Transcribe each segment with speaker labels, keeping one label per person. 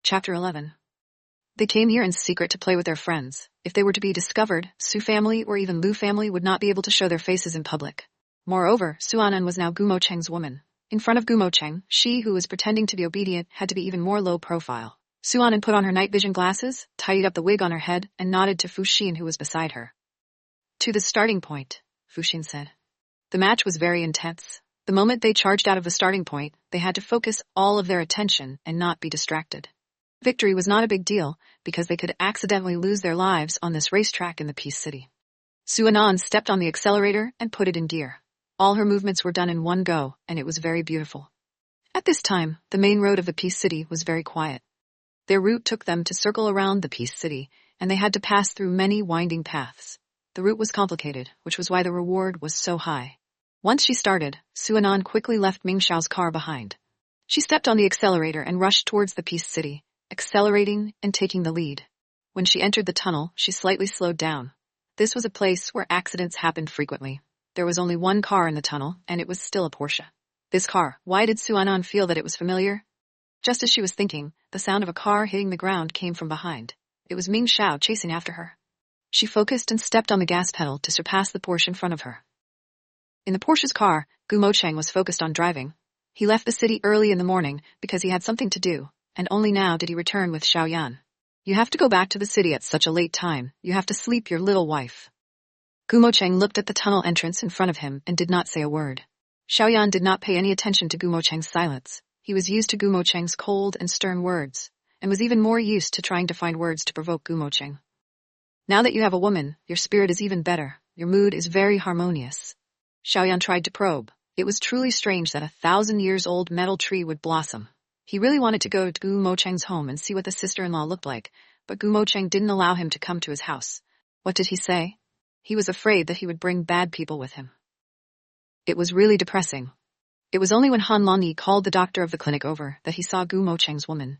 Speaker 1: Chapter 11. They came here in secret to play with their friends. If they were to be discovered, Su family or even Lu family would not be able to show their faces in public. Moreover, Suanan was now Gumo Cheng's woman. In front of Gumo Cheng, she who was pretending to be obedient had to be even more low profile. Suanan put on her night vision glasses, tidied up the wig on her head, and nodded to Fu Xin who was beside her. To the starting point, Fu Xin said. The match was very intense. The moment they charged out of the starting point, they had to focus all of their attention and not be distracted. Victory was not a big deal, because they could accidentally lose their lives on this racetrack in the Peace City. Suanan stepped on the accelerator and put it in gear. All her movements were done in one go, and it was very beautiful. At this time, the main road of the Peace City was very quiet. Their route took them to circle around the Peace City, and they had to pass through many winding paths. The route was complicated, which was why the reward was so high. Once she started, Suanan quickly left Ming Xiao's car behind. She stepped on the accelerator and rushed towards the Peace City, accelerating and taking the lead. When she entered the tunnel, she slightly slowed down. This was a place where accidents happened frequently. There was only one car in the tunnel, and it was still a Porsche. This car, why did Suanan feel that it was familiar? Just as she was thinking, the sound of a car hitting the ground came from behind. It was Ming Xiao chasing after her. She focused and stepped on the gas pedal to surpass the Porsche in front of her. In the Porsche's car, Gumo Cheng was focused on driving. He left the city early in the morning because he had something to do, and only now did he return with Xiaoyan. You have to go back to the city at such a late time. You have to sleep your little wife. Gumo Cheng looked at the tunnel entrance in front of him and did not say a word. Xiaoyan did not pay any attention to Gumo Cheng's silence. He was used to Gumo Cheng's cold and stern words, and was even more used to trying to find words to provoke Gumo Cheng. Now that you have a woman, your spirit is even better. Your mood is very harmonious. Xiaoyan tried to probe. It was truly strange that 1,000-years-old metal tree would blossom. He really wanted to go to Gumo Cheng's home and see what the sister-in-law looked like, but Gumo Cheng didn't allow him to come to his house. What did he say? He was afraid that he would bring bad people with him. It was really depressing. It was only when Han Longyi called the doctor of the clinic over that he saw Gumo Cheng's woman.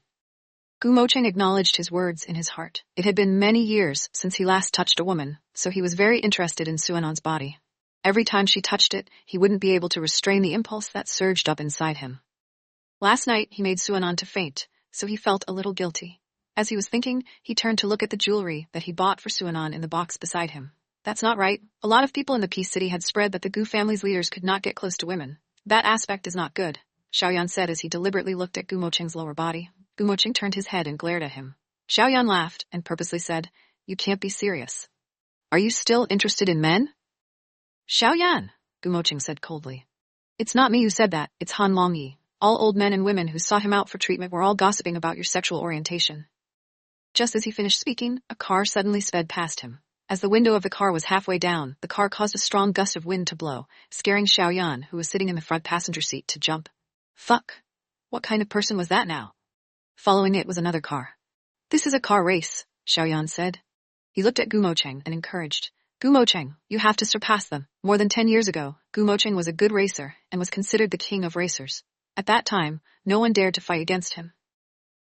Speaker 1: Gumo Cheng acknowledged his words in his heart. It had been many years since he last touched a woman, so he was very interested in Suanan's body. Every time she touched it, he wouldn't be able to restrain the impulse that surged up inside him. Last night, he made Suanan to faint, so he felt a little guilty. As he was thinking, he turned to look at the jewelry that he bought for Suanan in the box beside him. That's not right. A lot of people in the Peace City had spread that the Gu family's leaders could not get close to women. That aspect is not good, Xiaoyan said as he deliberately looked at Gumo Cheng's lower body. Gumo Cheng turned his head and glared at him. Xiaoyan laughed and purposely said, "You can't be serious. Are you still interested in men?" "Xiaoyan," Gumo Cheng said coldly. "It's not me who said that, it's Han Longyi. All old men and women who sought him out for treatment were all gossiping about your sexual orientation." Just as he finished speaking, a car suddenly sped past him. As the window of the car was halfway down, the car caused a strong gust of wind to blow, scaring Xiaoyan, who was sitting in the front passenger seat, to jump. Fuck! What kind of person was that now? Following it was another car. "This is a car race," Xiaoyan said. He looked at Gumo Cheng and encouraged, "Gumo Cheng, you have to surpass them." More than 10 years ago, Gumo Cheng was a good racer and was considered the king of racers. At that time, no one dared to fight against him.